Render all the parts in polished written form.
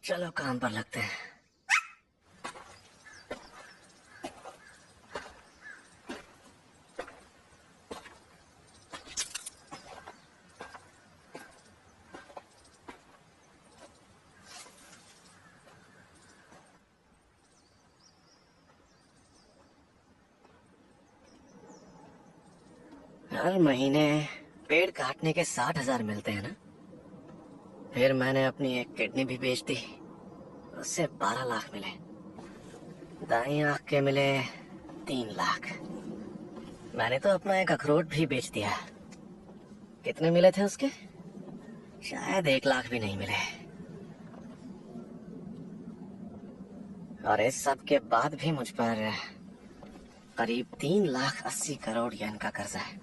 चलो काम पर लगते हैं। हर महीने पेड़ काटने के 60,000 मिलते हैं ना। फिर मैंने अपनी एक किडनी भी बेच दी, उससे 12 लाख मिले। दाईं आंख के मिले 3 लाख। मैंने तो अपना एक अखरोट भी बेच दिया। कितने मिले थे उसके? शायद 1 लाख भी नहीं मिले। और इस सब के बाद भी मुझ पर करीब 3,80,00,000 येन का कर्जा है।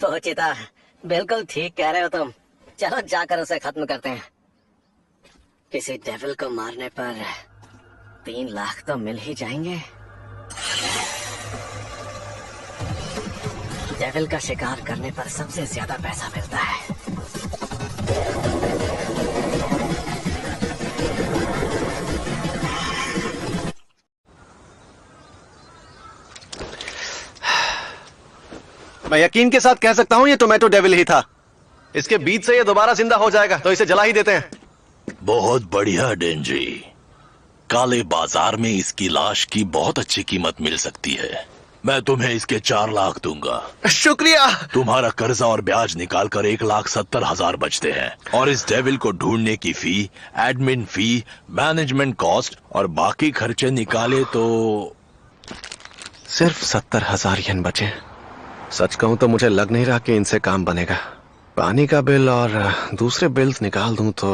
तो चिता, बिल्कुल ठीक कह रहे हो तुम। चलो जाकर उसे खत्म करते हैं। किसी डेविल को मारने पर 3 लाख तो मिल ही जाएंगे। डेविल का शिकार करने पर सबसे ज्यादा पैसा मिलता है। मैं यकीन के साथ कह सकता हूं ये टोमेटो डेविल ही था। इसके बीच से ये दोबारा जिंदा हो जाएगा, तो इसे जला ही देते हैं। बहुत बढ़िया डेंजी। काले बाजार में इसकी लाश की बहुत अच्छी कीमत मिल सकती है। मैं तुम्हें इसके 4 लाख दूंगा। शुक्रिया। तुम्हारा कर्जा और ब्याज निकालकर 1,70,000 बचते हैं। और इस डेविल को ढूंढने की फी, एडमिन फी, मैनेजमेंट कॉस्ट और बाकी खर्चे निकाले तो सिर्फ 70,000 येन बचे। सच कहूं तो मुझे लग नहीं रहा कि इनसे काम बनेगा। पानी का बिल और दूसरे बिल्स निकाल दूं तो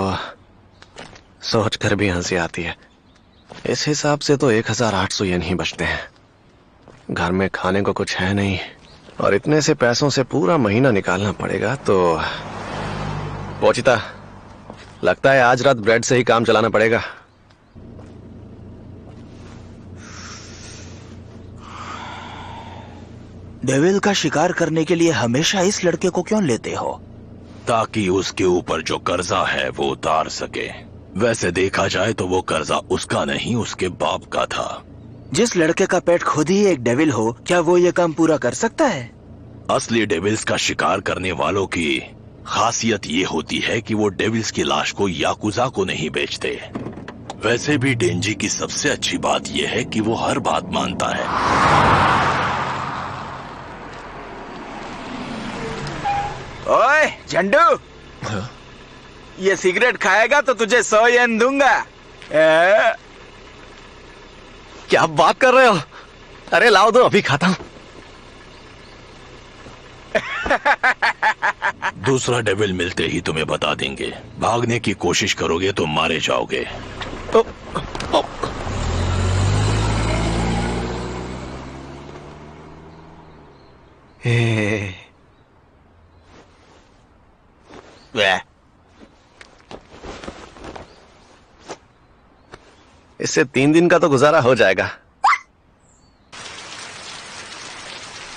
सोच कर भी हंसी आती है। इस हिसाब से तो 1,800 येन ही बचते हैं। घर में खाने को कुछ है नहीं और इतने से पैसों से पूरा महीना निकालना पड़ेगा। तो पोचिता, लगता है आज रात ब्रेड से ही काम चलाना पड़ेगा। डेविल का शिकार करने के लिए हमेशा इस लड़के को क्यों लेते हो? ताकि उसके ऊपर जो कर्जा है वो उतार सके। वैसे देखा जाए तो वो कर्जा उसका नहीं, उसके बाप का था। जिस लड़के का पेट खुद ही एक डेविल हो, क्या वो ये काम पूरा कर सकता है? असली डेविल्स का शिकार करने वालों की खासियत ये होती है कि वो डेविल्स की लाश को याकुजा को नहीं बेचते। वैसे भी डेंजी की सबसे अच्छी बात यह है कि वो हर बात मानता है। ओए झंडू, ये सिगरेट खाएगा तो तुझे 100 येन दूंगा। क्या बात कर रहे हो? अरे लाओ दो, अभी खाता हूं। दूसरा डेविल मिलते ही तुम्हें बता देंगे। भागने की कोशिश करोगे तो मारे जाओगे। ओ, ओ। इससे 3 दिन का तो गुजारा हो जाएगा।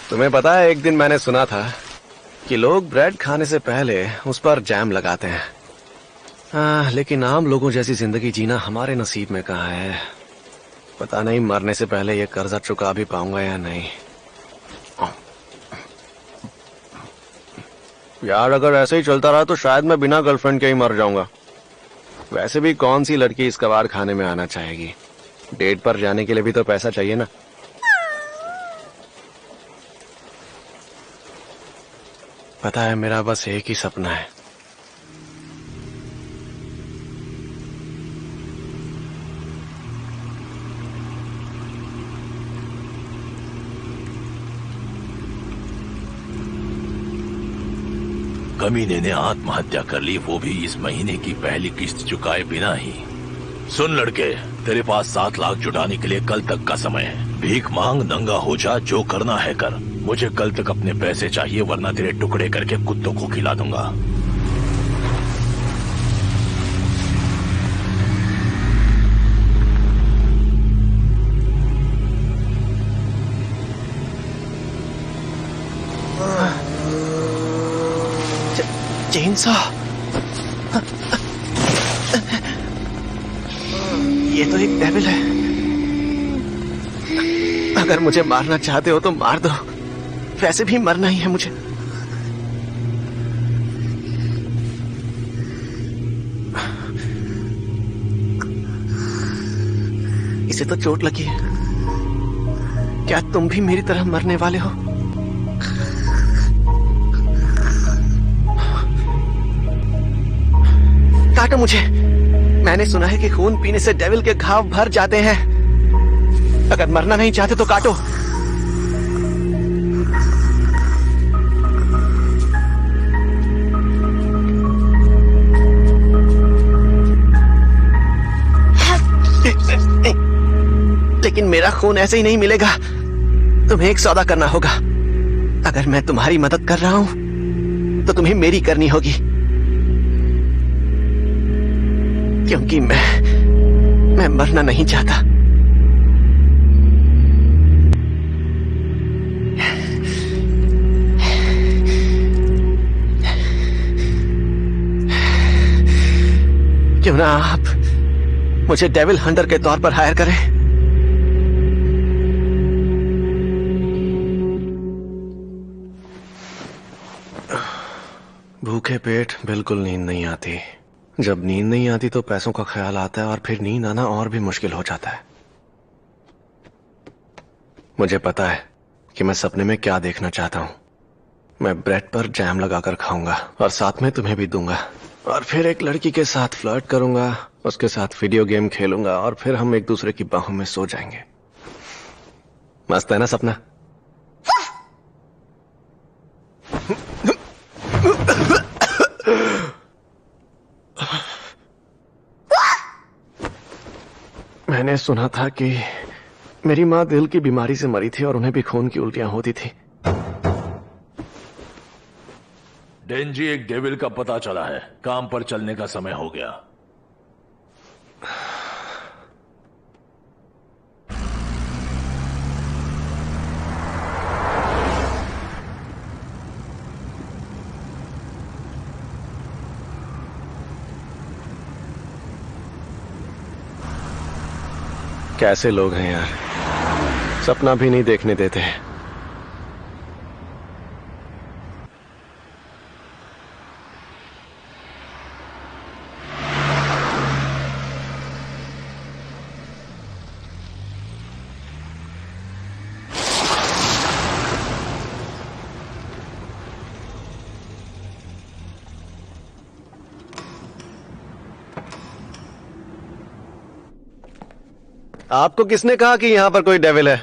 तुम्हें पता है, एक दिन मैंने सुना था कि लोग ब्रेड खाने से पहले उस पर जैम लगाते हैं। लेकिन आम लोगों जैसी जिंदगी जीना हमारे नसीब में कहाँ है। पता नहीं मरने से पहले ये कर्जा चुका भी पाऊंगा या नहीं। यार, अगर ऐसे ही चलता रहा तो शायद मैं बिना गर्लफ्रेंड के ही मर जाऊंगा। वैसे भी कौन सी लड़की इस कबाड़ खाने में आना चाहेगी? डेट पर जाने के लिए भी तो पैसा चाहिए ना। पता है, मेरा बस एक ही सपना है। कमीने ने आत्महत्या कर ली, वो भी इस महीने की पहली किस्त चुकाए बिना ही। सुन लड़के, तेरे पास 7 लाख जुटाने के लिए कल तक का समय है। भीख मांग, नंगा हो जा, जो करना है कर। मुझे कल तक अपने पैसे चाहिए, वरना तेरे टुकड़े करके कुत्तों को खिला दूंगा। चेनसॉ। ये तो एक डेविल है। अगर मुझे मारना चाहते हो तो मार दो, वैसे भी मरना ही है मुझे। इसे तो चोट लगी है। क्या तुम भी मेरी तरह मरने वाले हो? काटो मुझे। मैंने सुना है कि खून पीने से डेविल के घाव भर जाते हैं। अगर मरना नहीं चाहते तो काटो। लेकिन मेरा खून ऐसे ही नहीं मिलेगा। तुम्हें एक सौदा करना होगा। अगर मैं तुम्हारी मदद कर रहा हूं तो तुम्हें मेरी करनी होगी, क्योंकि मैं मरना नहीं चाहता। क्यों ना आप मुझे डेविल हंटर के तौर पर हायर करें? भूखे पेट बिल्कुल नींद नहीं आती। जब नींद नहीं आती तो पैसों का ख्याल आता है, और फिर नींद आना और भी मुश्किल हो जाता है। मुझे पता है कि मैं सपने में क्या देखना चाहता हूं। मैं ब्रेड पर जैम लगाकर खाऊंगा और साथ में तुम्हें भी दूंगा, और फिर एक लड़की के साथ फ्लर्ट करूंगा, उसके साथ वीडियो गेम खेलूंगा, और फिर हम एक दूसरे की बाहों में सो जाएंगे। मस्त है ना सपना? मैंने सुना था कि मेरी माँ दिल की बीमारी से मरी थी और उन्हें भी खून की उल्टियां होती थी। डेंजी, एक डेविल का पता चला है। काम पर चलने का समय हो गया। कैसे लोग हैं यार, सपना भी नहीं देखने देते। आपको किसने कहा कि यहां पर कोई डेविल है?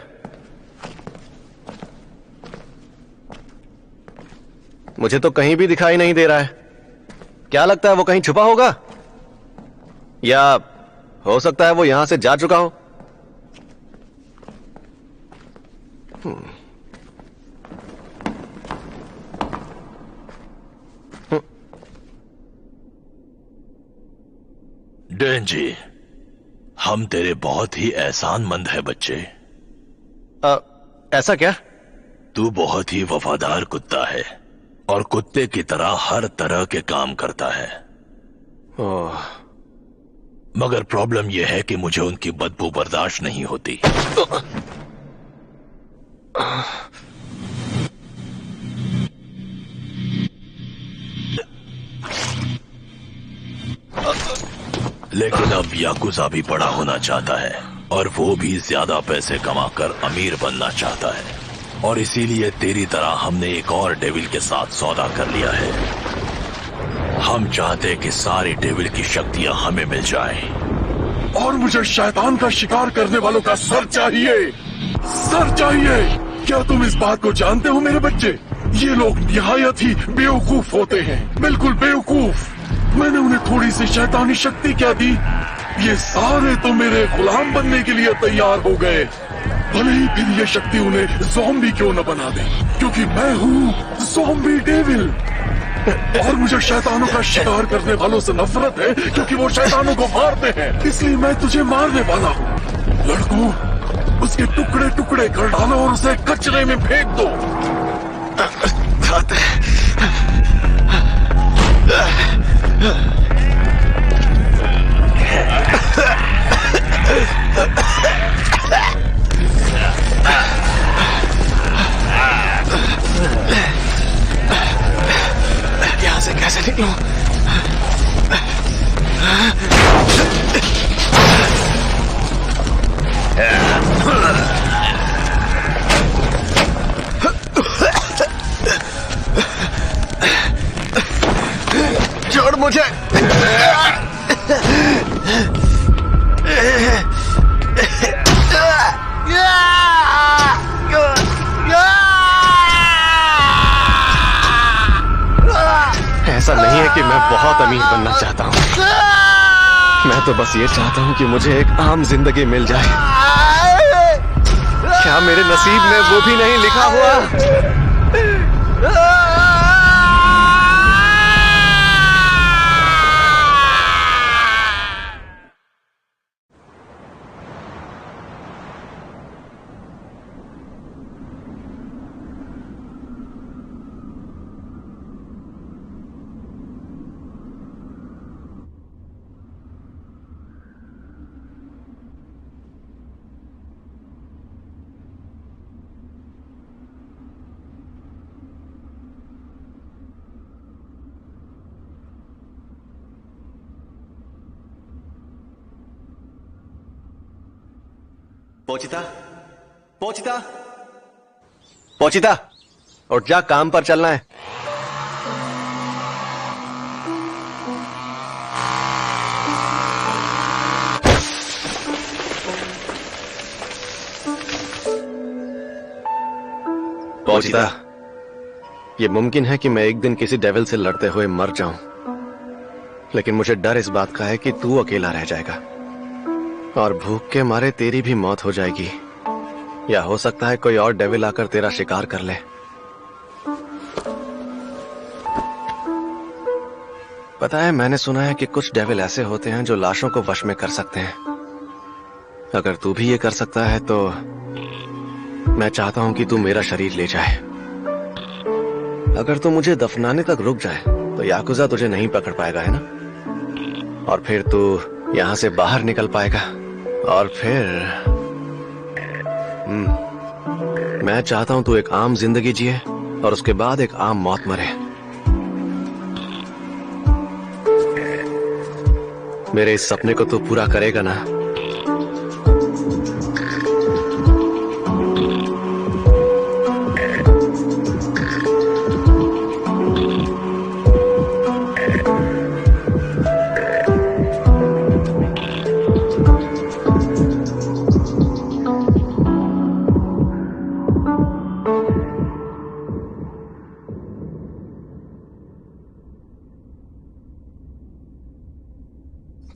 मुझे तो कहीं भी दिखाई नहीं दे रहा है। क्या लगता है वो कहीं छुपा होगा? या हो सकता है वो यहां से जा चुका हो? डेंजी, हम तेरे बहुत ही एहसानमंद है बच्चे। ऐसा क्या? तू बहुत ही वफादार कुत्ता है और कुत्ते की तरह हर तरह के काम करता है। ओह, मगर प्रॉब्लम यह है कि मुझे उनकी बदबू बर्दाश्त नहीं होती। लेकिन अब याकुजा भी बड़ा होना चाहता है और वो भी ज्यादा पैसे कमाकर अमीर बनना चाहता है, और इसीलिए तेरी तरह हमने एक और डेविल के साथ सौदा कर लिया है। हम चाहते कि सारी डेविल की शक्तियां हमें मिल जाएं। और मुझे शैतान का शिकार करने वालों का सर चाहिए, सर चाहिए। क्या तुम इस बात को जानते हो मेरे बच्चे? ये लोग निहायत ही बेवकूफ होते हैं, बिल्कुल बेवकूफ। मैंने उन्हें थोड़ी सी शैतानी शक्ति क्या दी, ये सारे तो मेरे गुलाम बनने के लिए तैयार हो गए। भले ही फिर ये शक्ति उन्हें ज़ॉम्बी क्यों न बना दे, क्योंकि मैं हूँ ज़ॉम्बी डेविल। और मुझे शैतानों का शिकार करने वालों से नफरत है, क्योंकि वो शैतानों को मारते हैं। इसलिए मैं तुझे मारने वाला हूँ। लड़कों, उसके टुकड़े टुकड़े कर डालो और उसे कचरे में फेंक दो। ऐसा नहीं है कि मैं बहुत अमीर बनना चाहता हूँ। मैं तो बस ये चाहता हूँ कि मुझे एक आम जिंदगी मिल जाए। क्या मेरे नसीब में वो भी नहीं लिखा हुआ? पोचिता, पोचिता, पोचिता, उठ जा, काम पर चलना है। पोचिता, ये मुमकिन है कि मैं एक दिन किसी डेविल से लड़ते हुए मर जाऊं, लेकिन मुझे डर इस बात का है कि तू अकेला रह जाएगा और भूख के मारे तेरी भी मौत हो जाएगी, या हो सकता है कोई और डेविल आकर तेरा शिकार कर ले। पता है, मैंने सुना है कि कुछ डेविल ऐसे होते हैं जो लाशों को वश में कर सकते हैं। अगर तू भी ये कर सकता है तो मैं चाहता हूं कि तू मेरा शरीर ले जाए। अगर तू मुझे दफनाने तक रुक जाए तो याकुजा तुझे नहीं पकड़ पाएगा, है ना? और फिर तू यहां से बाहर निकल पाएगा और फिर मैं चाहता हूं तू एक आम जिंदगी जिए और उसके बाद एक आम मौत मरे। मेरे इस सपने को तू पूरा करेगा ना?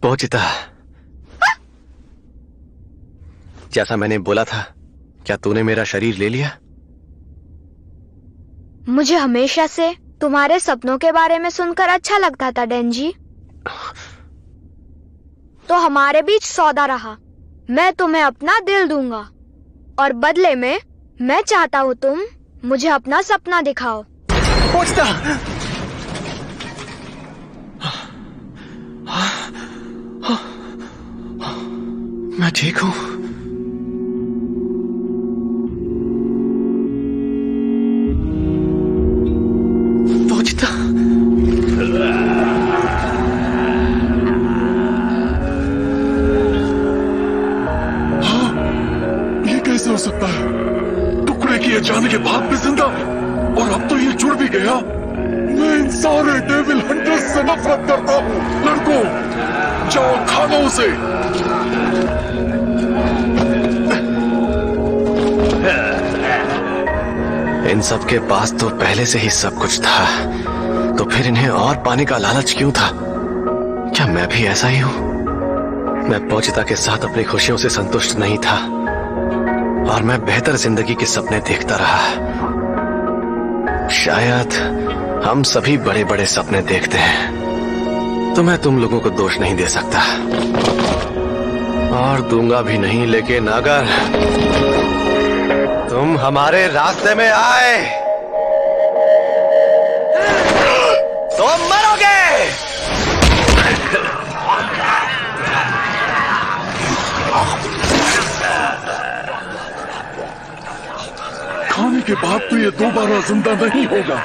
पोचिता, जैसा मैंने बोला था, क्या तूने मेरा शरीर ले लिया? मुझे हमेशा से तुम्हारे सपनों के बारे में सुनकर अच्छा लगता था डेंजी। तो हमारे बीच सौदा रहा। मैं तुम्हें अपना दिल दूंगा और बदले में मैं चाहता हूँ तुम मुझे अपना सपना दिखाओ। पोचिता! मैं ठीक हूं। पोचिता! हाँ, ये कैसे हो सकता है? टुकड़े किए जाने के बाद भी जिंदा, और अब तो ये जुड़ भी गया। मैं इन सारे डेविल हंटर्स से नफरत करता हूँ। लड़कों, जाओ खा लो उसे। इन सब के पास तो पहले से ही सब कुछ था, तो फिर इन्हें और पाने का लालच क्यों था? क्या मैं भी ऐसा ही हूं? मैं पोचिता के साथ अपनी खुशियों से संतुष्ट नहीं था और मैं बेहतर जिंदगी के सपने देखता रहा। शायद हम सभी बड़े बड़े सपने देखते हैं, तो मैं तुम लोगों को दोष नहीं दे सकता और दूंगा भी नहीं, लेकिन अगर तुम हमारे रास्ते में आए तो मरोगे। खाने के बाद तो ये दोबारा जिंदा नहीं होगा।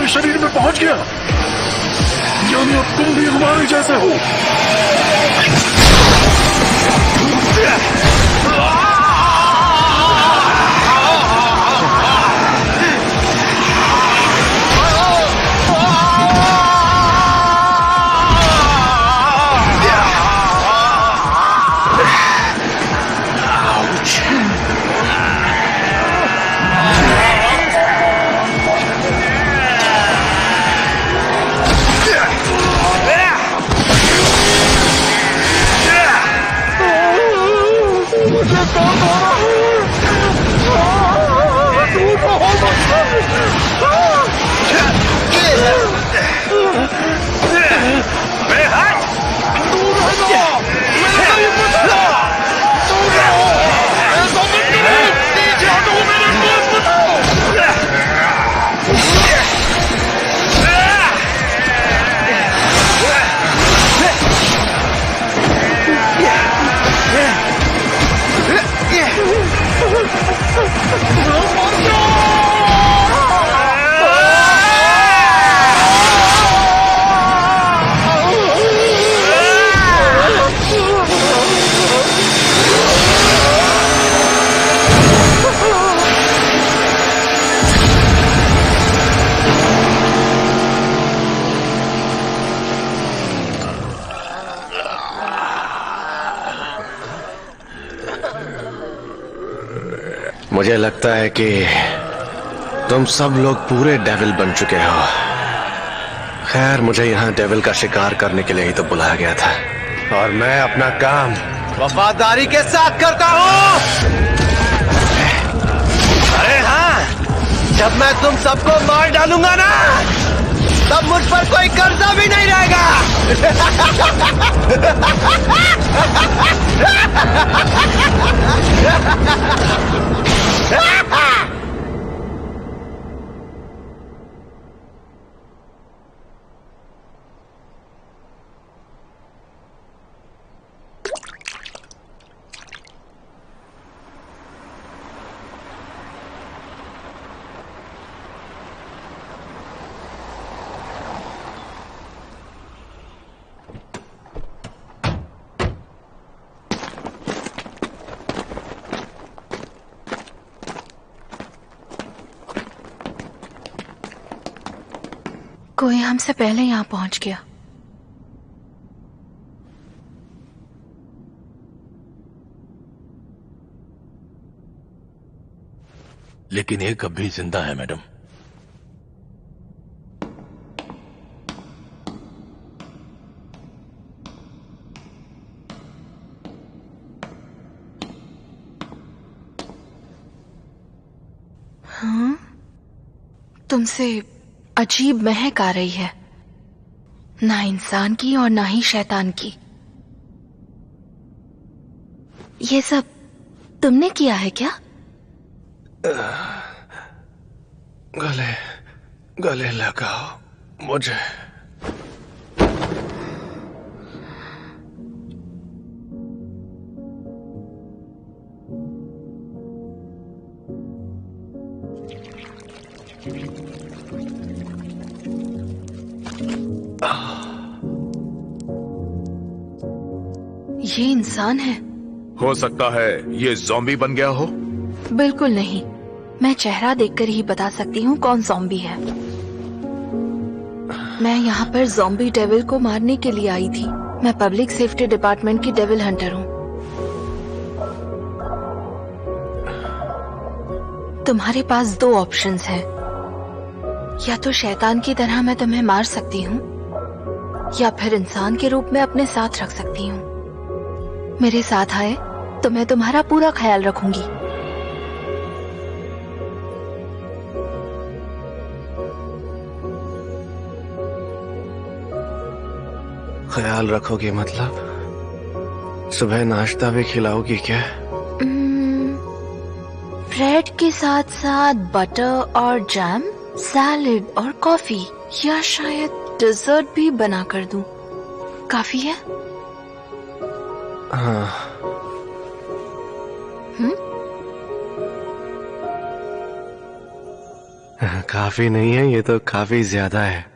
हमारे शरीर में पहुंच गया। यानी अब तुम भी हमारे जैसे हो। मुझे लगता है कि तुम सब लोग पूरे डेविल बन चुके हो। खैर, मुझे यहाँ डेविल का शिकार करने के लिए ही तो बुलाया गया था, और मैं अपना काम वफादारी के साथ करता हूँ। अरे हाँ, जब मैं तुम सबको मार डालूंगा ना, तब मुझ पर कोई कर्जा भी नहीं रहेगा। कोई हमसे पहले यहाँ पहुंच गया। लेकिन एक अब भी जिंदा है मैडम। हाँ, तुमसे अजीब महक आ रही है, ना इंसान की और ना ही शैतान की। ये सब तुमने किया है क्या? गले गले लगाओ मुझे। ये इंसान है? हो सकता है ये ज़ॉम्बी बन गया हो। बिल्कुल नहीं, मैं चेहरा देखकर ही बता सकती हूँ कौन ज़ॉम्बी है। मैं यहाँ पर ज़ॉम्बी डेविल को मारने के लिए आई थी। मैं पब्लिक सेफ्टी डिपार्टमेंट की डेविल हंटर हूँ। तुम्हारे पास दो ऑप्शंस हैं, या तो शैतान की तरह मैं तुम्हें मार सकती हूँ, या फिर इंसान के रूप में अपने साथ रख सकती हूँ। मेरे साथ आए तो मैं तुम्हारा पूरा ख्याल रखूंगी। ख्याल रखोगी मतलब? सुबह नाश्ता भी खिलाओगी क्या? ब्रेड के साथ साथ बटर और जैम, सैलेड और कॉफी, या शायद डिजर्ट भी बना कर दूं। काफी है? हाँ। काफी नहीं है, ये तो काफी ज्यादा है।